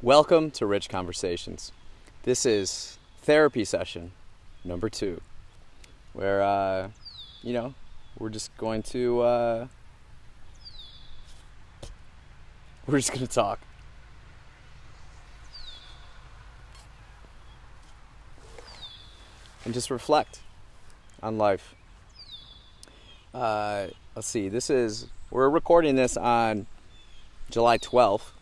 Welcome to Rich Conversations. This is therapy session number 2, where, we're just going to, talk. And just reflect on life. Let's see, we're recording this on July 12th,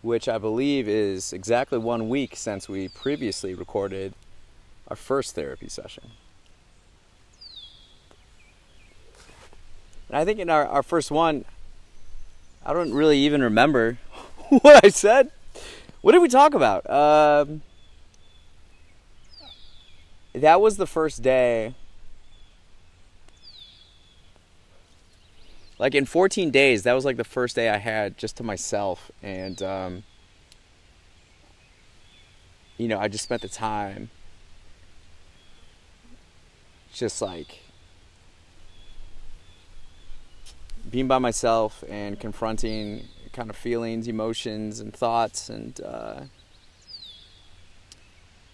which I believe is exactly 1 week since we previously recorded our first therapy session. And I think in our first one, I don't really even remember what I said. What did we talk about? That was the first day. Like in 14 days, that was like the first day I had just to myself. And, I just spent the time just like being by myself and confronting kind of feelings, emotions, and thoughts. And,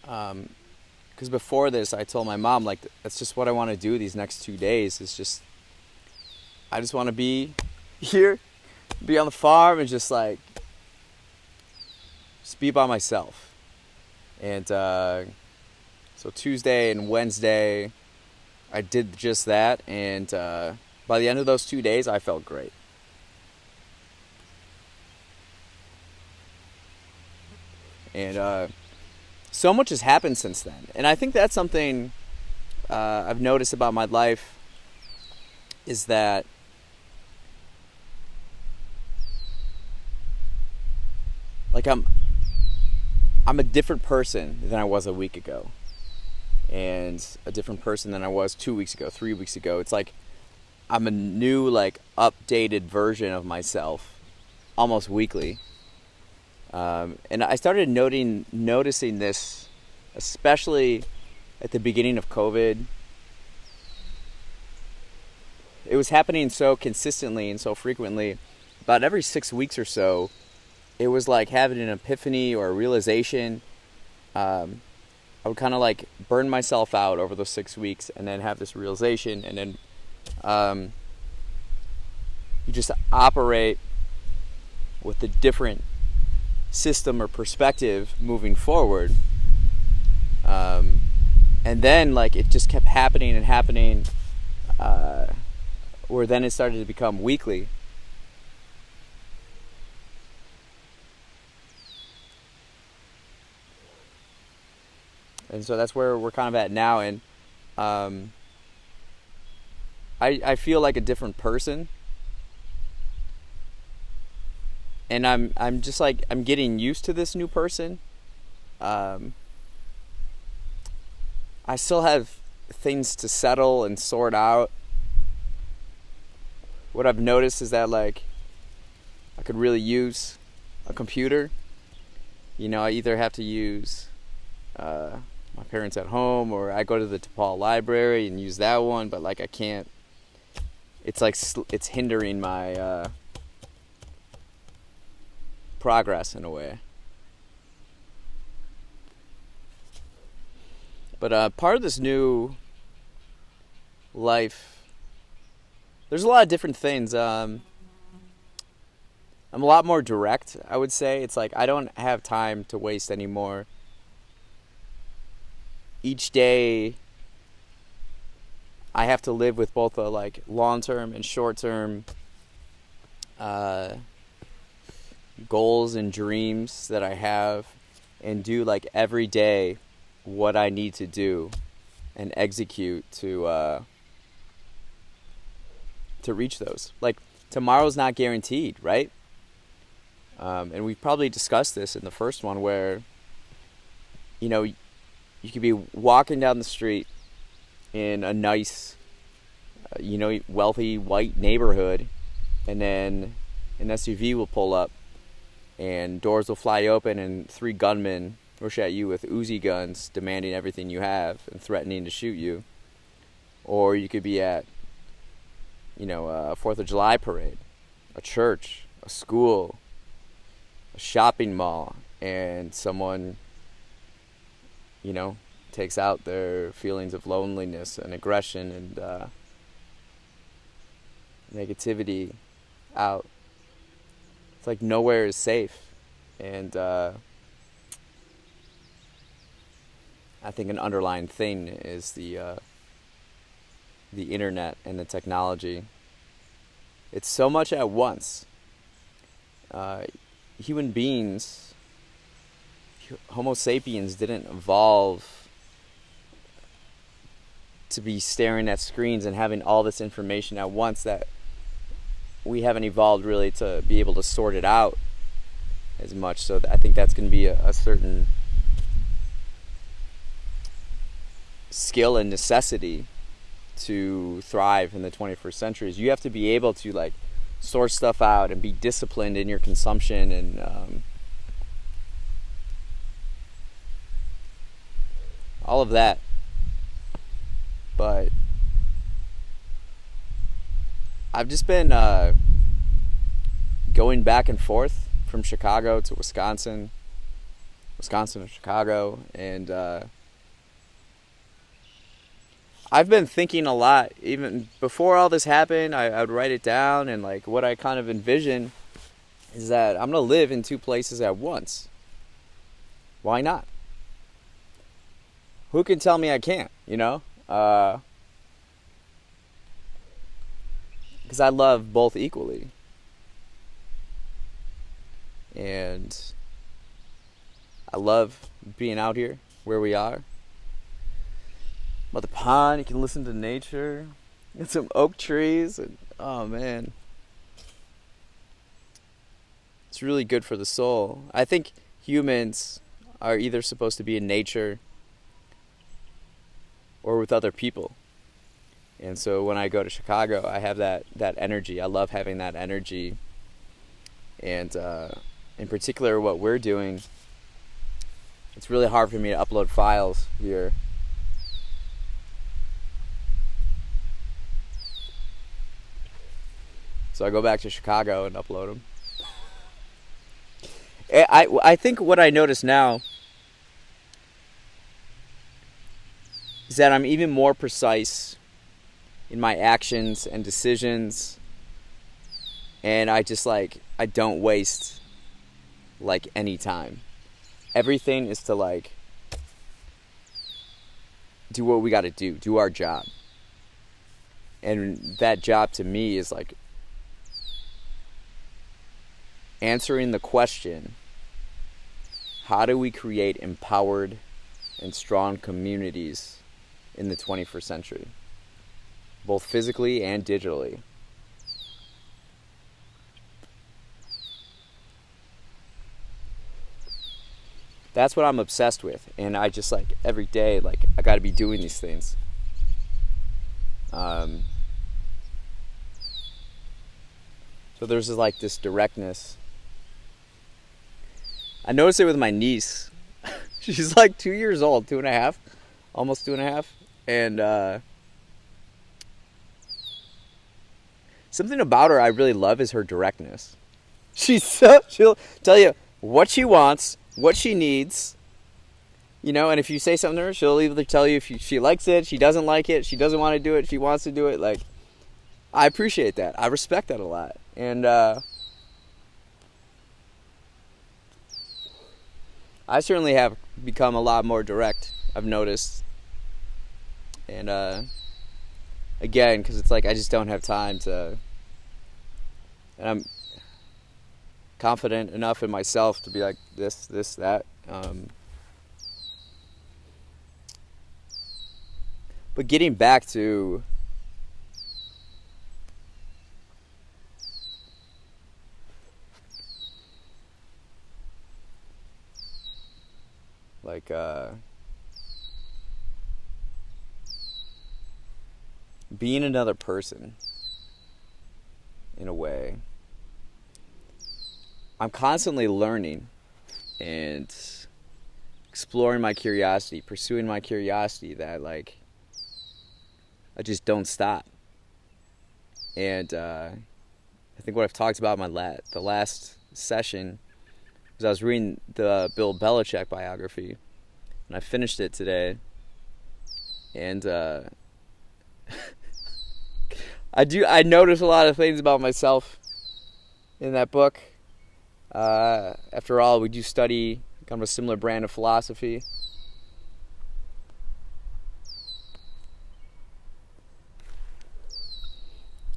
because before this, I told my mom, like, that's just what I want to do these next 2 days. I just want to be here, be on the farm, and just be by myself. And so Tuesday and Wednesday, I did just that. And by the end of those 2 days, I felt great. And so much has happened since then. And I think that's something I've noticed about my life is that I'm a different person than I was a week ago, and a different person than I was 2 weeks ago, 3 weeks ago. It's like I'm a new, updated version of myself, almost weekly. And I started noticing this, especially at the beginning of COVID. It was happening so consistently and so frequently. About every 6 weeks or so, it was like having an epiphany or a realization. I would kind of burn myself out over those 6 weeks and then have this realization. And then you just operate with a different system or perspective moving forward. And then it just kept happening and happening, where then it started to become weekly. And so that's where we're kind of at now. And I feel like a different person. And I'm just I'm getting used to this new person. I still have things to settle and sort out. What I've noticed is that I could really use a computer. I either have to use my parents at home, or I go to the DePaul library and use that one, but I can't. It's it's hindering my progress in a way. But part of this new life, there's a lot of different things. I'm a lot more direct, I would say. It's I don't have time to waste anymore. Each day, I have to live with both a long-term and short-term goals and dreams that I have, and do every day what I need to do and execute to reach those. Tomorrow's not guaranteed, right? And we probably discussed this in the first one, where you could be walking down the street in a nice wealthy white neighborhood, and then an SUV will pull up and doors will fly open and 3 gunmen rush at you with Uzi guns, demanding everything you have and threatening to shoot you. Or you could be at a 4th of July parade, a church, a school, a shopping mall and someone, takes out their feelings of loneliness and aggression and negativity out. It's like nowhere is safe. And I think an underlying thing is the internet and the technology. It's so much at once. Human beings, Homo sapiens, didn't evolve to be staring at screens and having all this information at once. That we haven't evolved really to be able to sort it out as much. So I think that's going to be a certain skill and necessity to thrive in the 21st century. Is you have to be able to like sort stuff out and be disciplined in your consumption and all of that. But I've just been going back and forth from Chicago to Wisconsin to Chicago, and I've been thinking a lot. Even before all this happened, I would write it down, and like what I kind of envision is that I'm gonna live in two places at once. Why not? Who can tell me I can't, because I love both equally. And I love being out here where we are. By the pond, you can listen to nature. Get some oak trees. And, oh, man. It's really good for the soul. I think humans are either supposed to be in nature or with other people. And so when I go to Chicago, I have that energy. I love having that energy. And in particular, what we're doing, it's really hard for me to upload files here. So I go back to Chicago and upload them. I think what I notice now is that I'm even more precise in my actions and decisions, and I don't waste any time. Everything is to do what we got to do our job. And that job to me is answering the question, how do we create empowered and strong communities in the 21st century, both physically and digitally? That's what I'm obsessed with, and I just every day I got to be doing these things. So there's this directness. I noticed it with my niece. She's 2 years old, 2.5, almost 2.5, and something about her I really love is her directness. She'll tell you what she wants, what she needs, and if you say something to her, she'll either tell you if she likes it, she doesn't like it, she doesn't want to do it, she wants to do it. I appreciate that. I respect that a lot. And I certainly have become a lot more direct, I've noticed. And again, because it's I just don't have time to, and I'm confident enough in myself to be this, that. But getting back to being another person in a way. I'm constantly learning and exploring my curiosity, pursuing my curiosity that I just don't stop. And I think what I've talked about in the last session was I was reading the Bill Belichick biography, and I finished it today. And I notice a lot of things about myself in that book. After all, we do study kind of a similar brand of philosophy.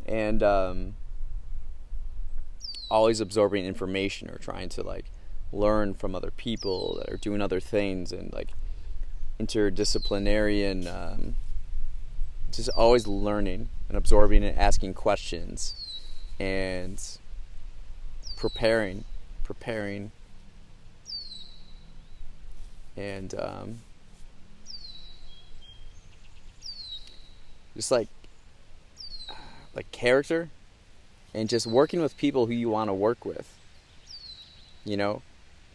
And always absorbing information or trying to like learn from other people that are doing other things, and like interdisciplinarian, just always learning and absorbing and asking questions and preparing and just like character, and just working with people who you want to work with. You know,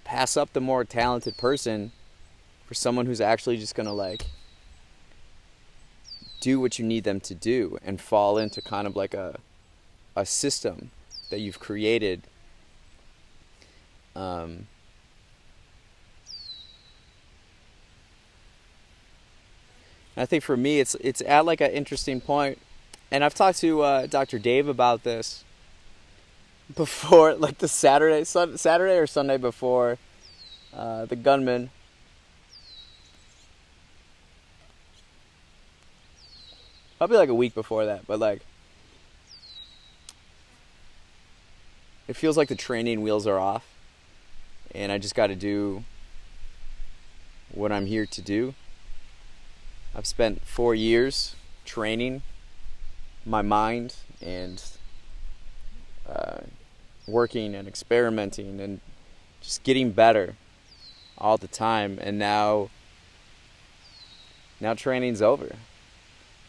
pass up the more talented person for someone who's actually just gonna like do what you need them to do and fall into kind of like a system that you've created. I think for me it's at like an interesting point, and I've talked to Dr. Dave about this before, like the Saturday or Sunday before the gunmen. Probably like a week before that, but like it feels like the training wheels are off, and I just got to do what I'm here to do. I've spent 4 years training my mind and working and experimenting and just getting better all the time, and now training's over.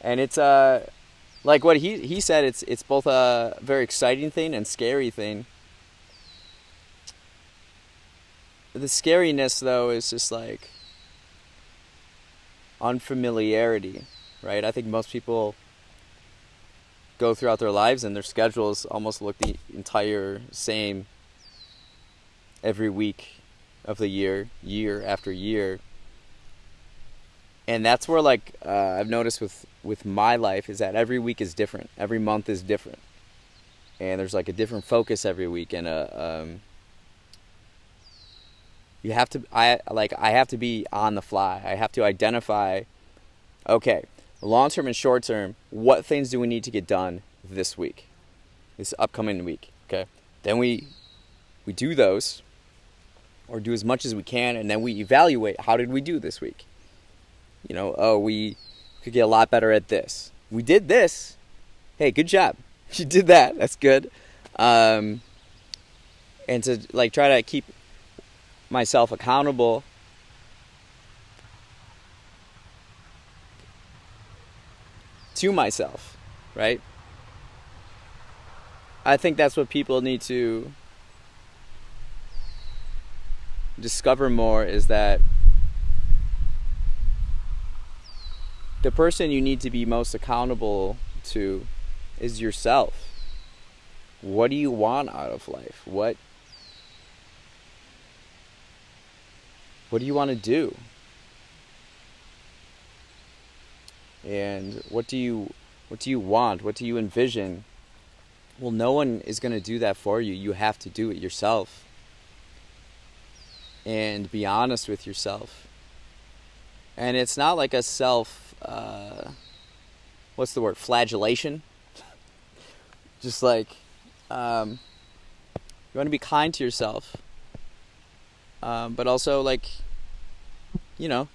And it's like what he said, it's both a very exciting thing and scary thing. The scariness though is just like unfamiliarity, right? I think most people go throughout their lives and their schedules almost look the entire same every week of the year after year. And that's where like I've noticed with my life is that every week is different, every month is different, and there's like a different focus every week, and I have to be on the fly. I have to identify, okay, long term and short term, what things do we need to get done this week, this upcoming week? Okay, then we do those, or do as much as we can, and then we evaluate, how did we do this week? You know, oh, we could get a lot better at this. We did this. Hey, good job. You did that. That's good. And to like try to keep myself accountable to myself, right? I think that's what people need to discover more, is that the person you need to be most accountable to is yourself. What do you want out of life? What do you want to do? And what do you want? What do you envision? Well, no one is going to do that for you. You have to do it yourself. And be honest with yourself. And it's not like a what's the word? Flagellation. Just like, you want to be kind to yourself. But also like, you know.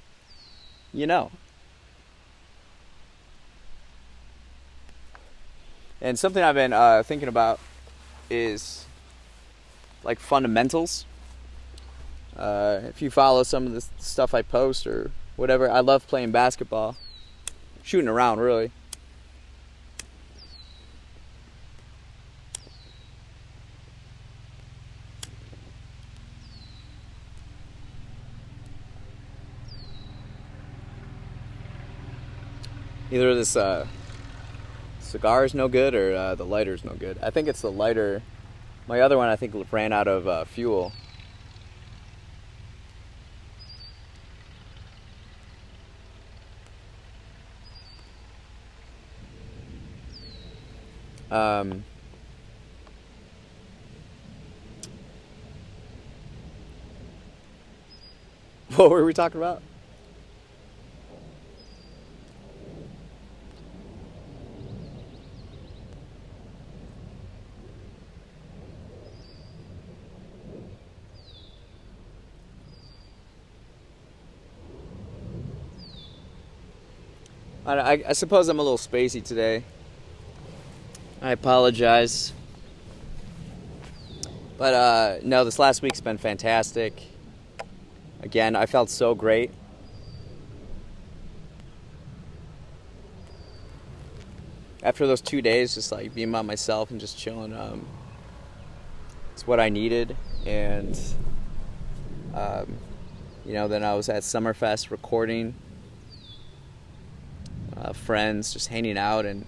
And something I've been thinking about is like fundamentals. If you follow some of the stuff I post or whatever, I love playing basketball. Shooting around, really. Either this cigar is no good or the lighter is no good. I think it's the lighter. My other one, I think, ran out of fuel. Um, what were we talking about? I suppose I'm a little spacey today. I apologize. But no, this last week's been fantastic. Again, I felt so great. After those 2 days, just like being by myself and just chilling, it's what I needed. And then I was at Summerfest recording, friends, just hanging out, and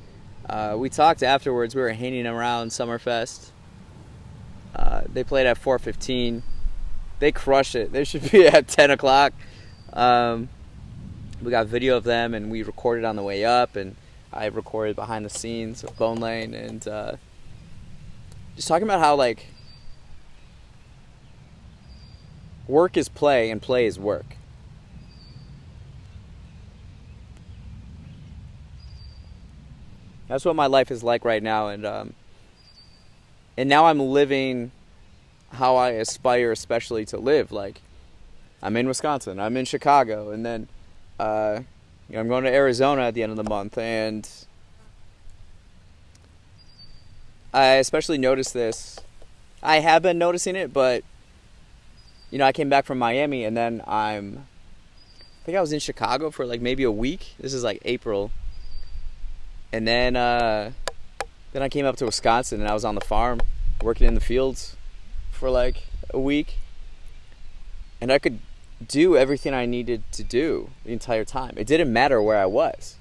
we talked afterwards. We were hanging around Summerfest. They played at 4:15. They crushed it. They should be at 10 o'clock. We got video of them, and we recorded on the way up, and I recorded behind the scenes of Bone Lane, and just talking about how, like, work is play and play is work. That's what my life is like right now, and now I'm living how I aspire especially to live. Like, I'm in Wisconsin, I'm in Chicago, and then I'm going to Arizona at the end of the month, and I especially noticed this. I have been noticing it, but I came back from Miami, and then I think I was in Chicago for like maybe a week. This is like April. And then I came up to Wisconsin, and I was on the farm working in the fields for like a week. And I could do everything I needed to do the entire time. It didn't matter where I was.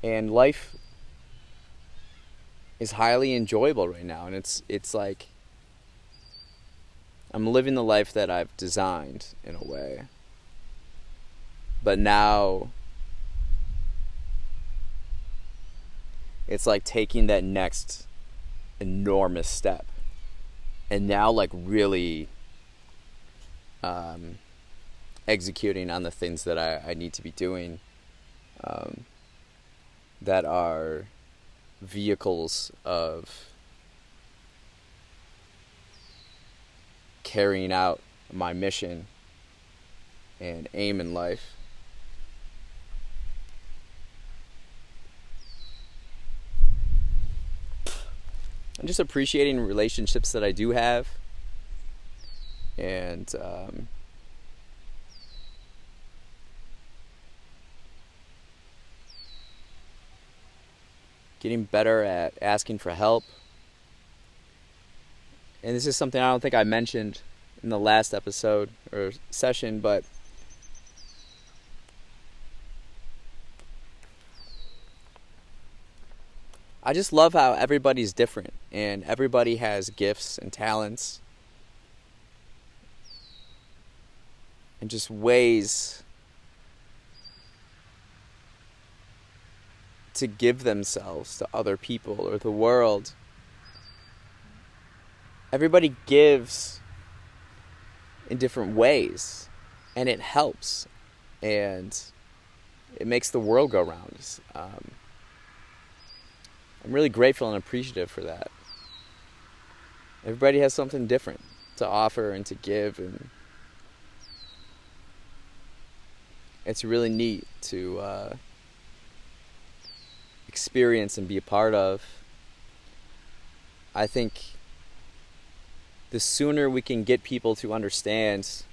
And life is highly enjoyable right now, and it's like I'm living the life that I've designed in a way. But now it's like taking that next enormous step, and now like really executing on the things that I need to be doing, that are vehicles of carrying out my mission and aim in life. I'm just appreciating relationships that I do have, and getting better at asking for help. And this is something I don't think I mentioned in the last episode or session, but I just love how everybody's different, and everybody has gifts and talents and just ways to give themselves to other people or the world. Everybody gives in different ways, and it helps, and it makes the world go round. I'm really grateful and appreciative for that. Everybody has something different to offer and to give, and it's really neat to experience and be a part of. I think the sooner we can get people to understand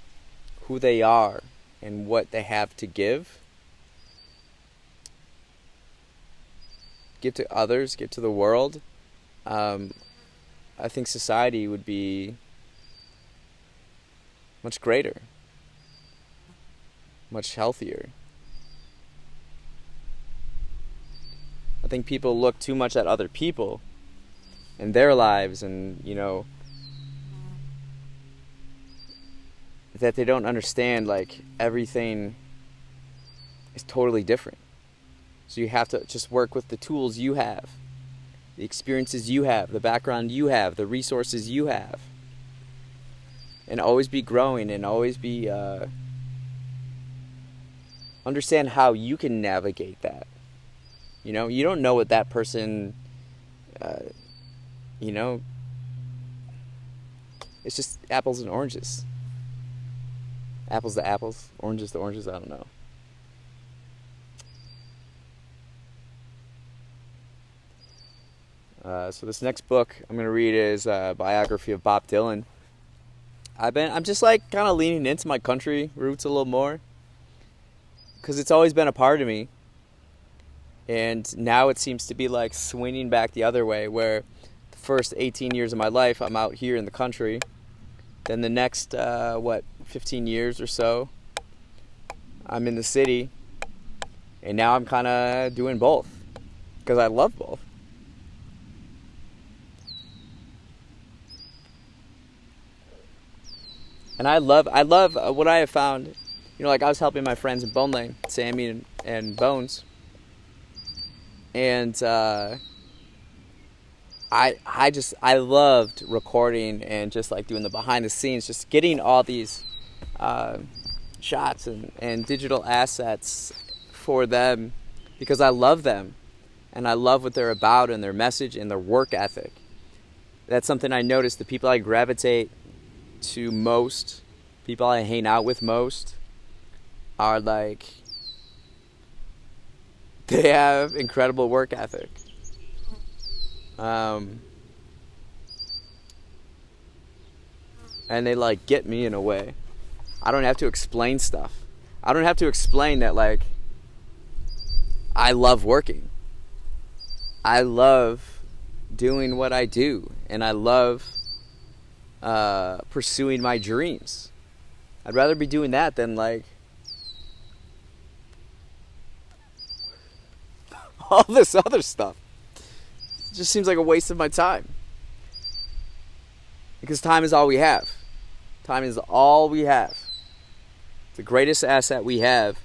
who they are and what they have to give to others, give to the world, I think society would be much greater, much healthier. I think people look too much at other people and their lives, and that they don't understand like everything is totally different. So you have to just work with the tools you have, the experiences you have, the background you have, the resources you have. And always be growing and always be, understand how you can navigate that. You know, you don't know what that person, you know, it's just apples and oranges. Apples to apples, oranges to oranges, I don't know. So this next book I'm going to read is a biography of Bob Dylan. I'm just like kind of leaning into my country roots a little more, because it's always been a part of me. And now it seems to be like swinging back the other way, where the first 18 years of my life I'm out here in the country. Then the next, 15 years or so, I'm in the city. And now I'm kind of doing both, because I love both. And I love what I have found. You know, like I was helping my friends in Bone Lane, Sammy and Bones. And I loved recording and just like doing the behind the scenes, just getting all these shots and digital assets for them, because I love them and I love what they're about and their message and their work ethic. That's something I noticed. The people I gravitate to most, people I hang out with most, are like, they have incredible work ethic. And they like get me in a way. I don't have to explain stuff. I don't have to explain that, like, I love working. I love doing what I do, and I love pursuing my dreams. I'd rather be doing that than like all this other stuff. It just seems like a waste of my time, because time is all we have. Time is all we have. It's the greatest asset we have,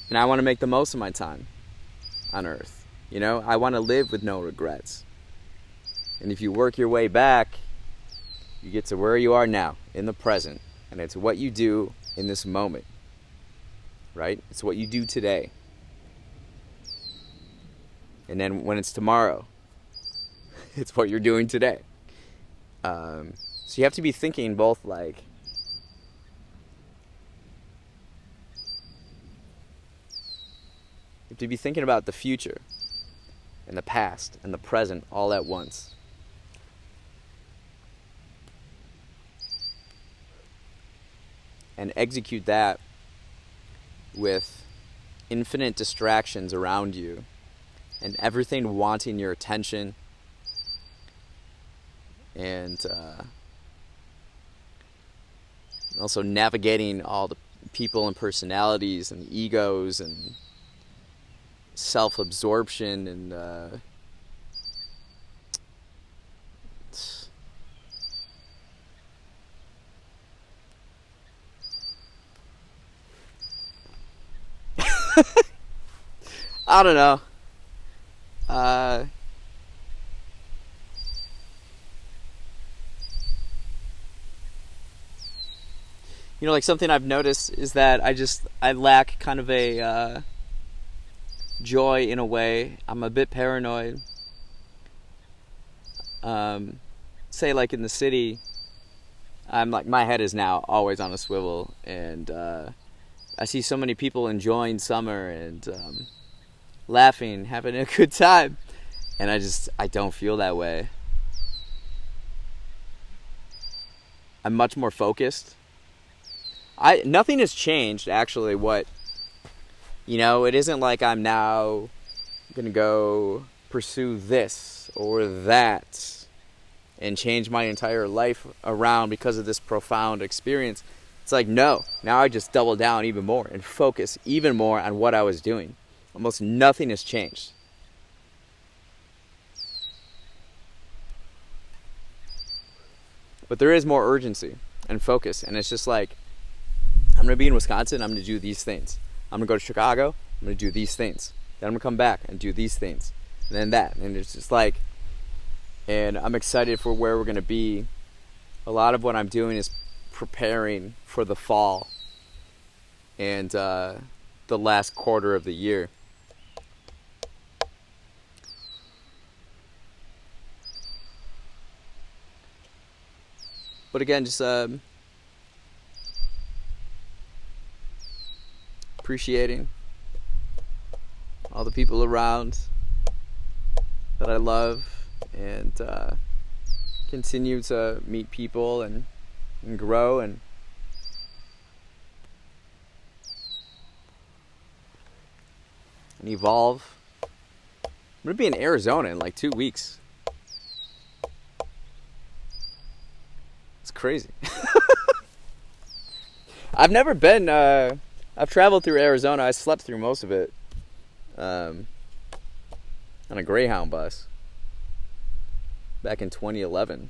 and I want to make the most of my time on earth. You know, I want to live with no regrets. And if you work your way back, you get to where you are now, in the present. And it's what you do in this moment, right? It's what you do today. And then when it's tomorrow, it's what you're doing today. So you have to be thinking both like, you have to be thinking about the future and the past and the present all at once. And execute that with infinite distractions around you and everything wanting your attention, and also navigating all the people and personalities and egos and self-absorption and I don't know. You know, like something I've noticed is that I lack kind of a joy in a way. I'm a bit paranoid. Say like in the city, I'm like, my head is now always on a swivel, and I see so many people enjoying summer and laughing, having a good time, and I don't feel that way. I'm much more focused. Nothing has changed, actually. It isn't like I'm now gonna go pursue this or that and change my entire life around because of this profound experience. It's like, no, now I just double down even more and focus even more on what I was doing. Almost nothing has changed. But there is more urgency and focus, and it's just like, I'm going to be in Wisconsin, I'm going to do these things. I'm going to go to Chicago, I'm going to do these things. Then I'm going to come back and do these things. And then that. And it's just like, and I'm excited for where we're going to be. A lot of what I'm doing is preparing for the fall and the last quarter of the year. But again, just appreciating all the people around that I love, and continue to meet people and grow and evolve. I'm going to be in Arizona in like 2 weeks. It's crazy. I've never been, I've traveled through Arizona. I slept through most of it on a Greyhound bus back in 2011.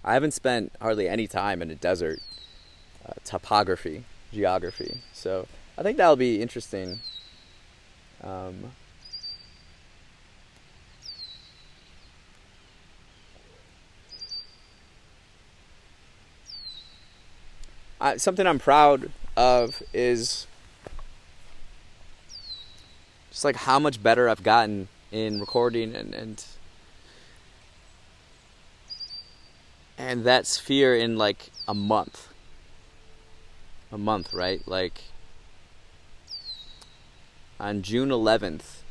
I haven't spent hardly any time in a desert, geography. So I think that'll be interesting. Something I'm proud of is just like how much better I've gotten in recording and that sphere in like a month, right? Like on June 11th,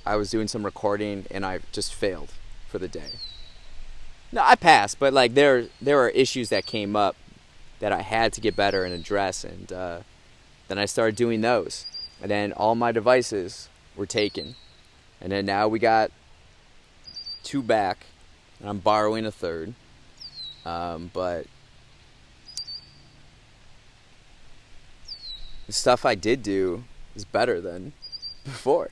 I was doing some recording and I just failed for the day. No, I passed, but like there are issues that came up that I had to get better and address, and then I started doing those, and then all my devices were taken, and then now we got 2 back, and I'm borrowing a 3rd, but the stuff I did do is better than before.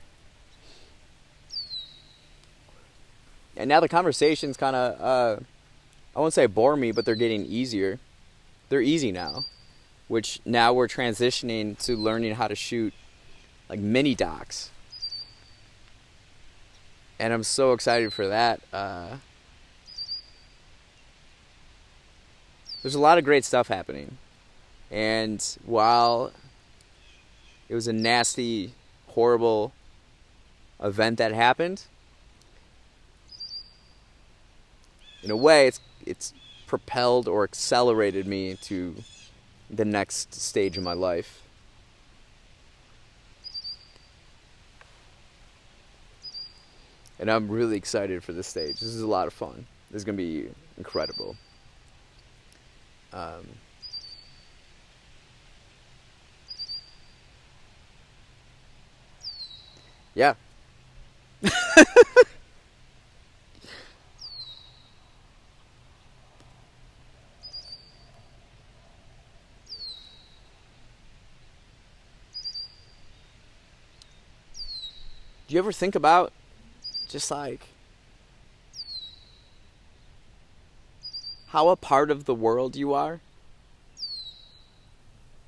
And now the conversations kind of, I won't say bore me, but they're getting easier. They're easy now, which now we're transitioning to learning how to shoot like mini docs. And I'm so excited for that. There's a lot of great stuff happening. And while it was a nasty, horrible event that happened, in a way, it's propelled or accelerated me to the next stage of my life. And I'm really excited for this stage. This is a lot of fun. This is going to be incredible. Yeah. Do you ever think about just like how a part of the world you are?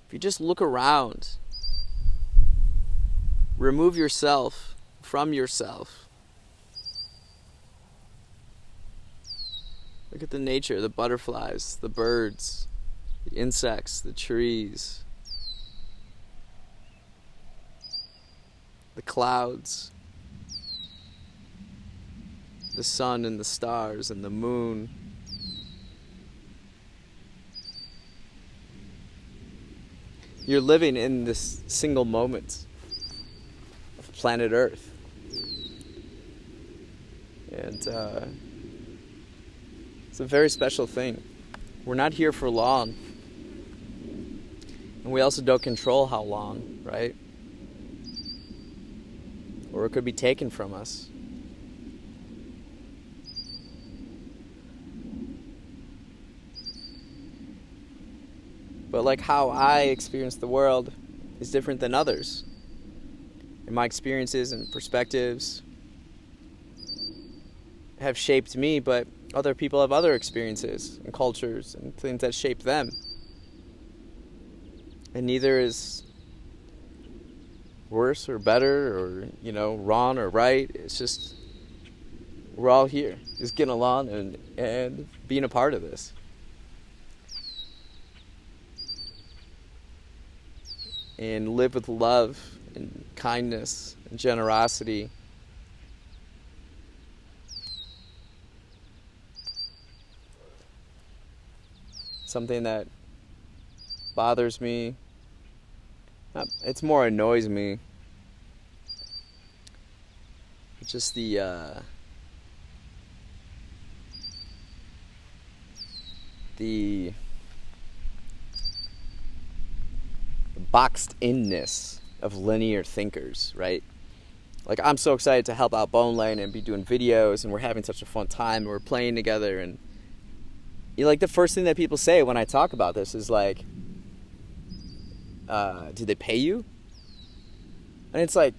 If you just look around, remove yourself from yourself. Look at the nature, the butterflies, the birds, the insects, the trees, the clouds, the sun and the stars and the moon. You're living in this single moment of planet Earth. And it's a very special thing. We're not here for long. And we also don't control how long, right? Or it could be taken from us. But like how I experience the world is different than others. And my experiences and perspectives have shaped me, but other people have other experiences and cultures and things that shape them. And neither is worse or better or, wrong or right. It's just we're all here, just getting along and being a part of this. And live with love and kindness and generosity. Something that bothers me, it's more annoys me. It's just the boxed inness of linear thinkers, right? Like, I'm so excited to help out Bone Lane and be doing videos, and we're having such a fun time, and we're playing together, and the first thing that people say when I talk about this is like, did they pay you? And it's like,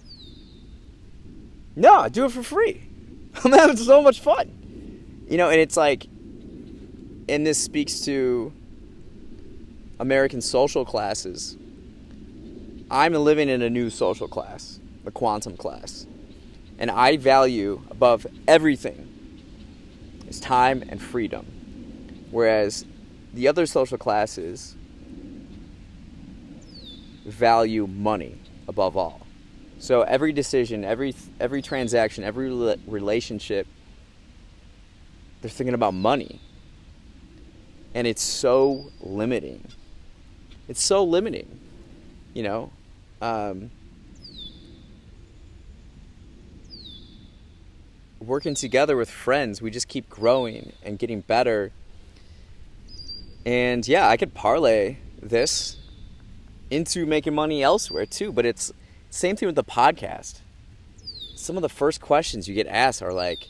no, I do it for free. I'm having so much fun. And it's like, and this speaks to American social classes. I'm living in a new social class, the quantum class. And I value above everything is time and freedom. Whereas the other social classes value money above all. So every decision, every transaction, every relationship, they're thinking about money. And it's so limiting. It's so limiting, working together with friends, we just keep growing and getting better. And yeah, I could parlay this into making money elsewhere too, but it's same thing with the podcast. Some of the first questions you get asked are like,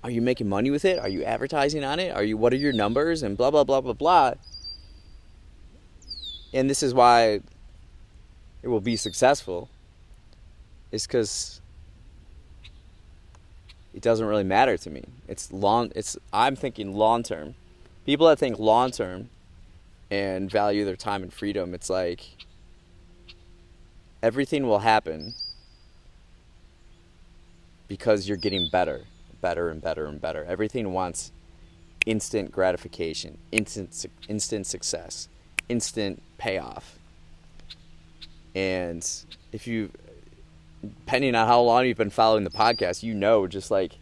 are you making money with it? Are you advertising on it? What are your numbers? And blah, blah, blah, blah, blah. And this is why it will be successful, is because it doesn't really matter to me. I'm thinking long term. People that think long term and value their time and freedom, it's like everything will happen because you're getting better and better and better. Everything wants instant gratification, instant success, instant payoff. And if you, depending on how long you've been following the podcast, just like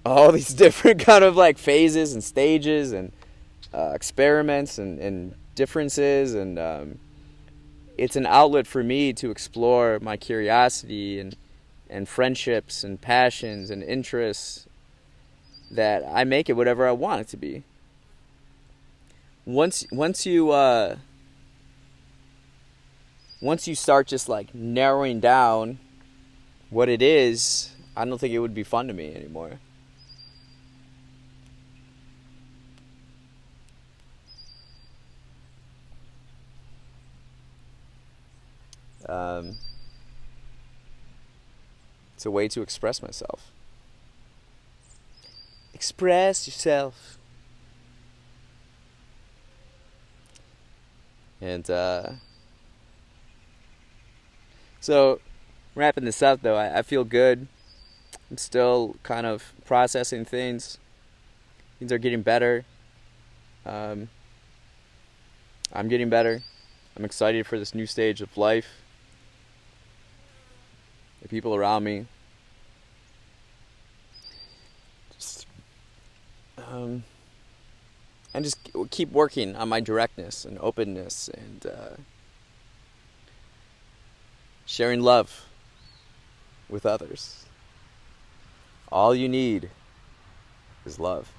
all these different kind of like phases and stages and experiments and differences, and it's an outlet for me to explore my curiosity and friendships and passions and interests, that I make it whatever I want it to be. Once you start just like narrowing down what it is, I don't think it would be fun to me anymore. It's a way to express myself. Express yourself. And so wrapping this up though, I feel good. I'm still kind of processing things. Things are getting better. I'm getting better. I'm excited for this new stage of life. The people around me. And just keep working on my directness and openness and sharing love with others. All you need is love.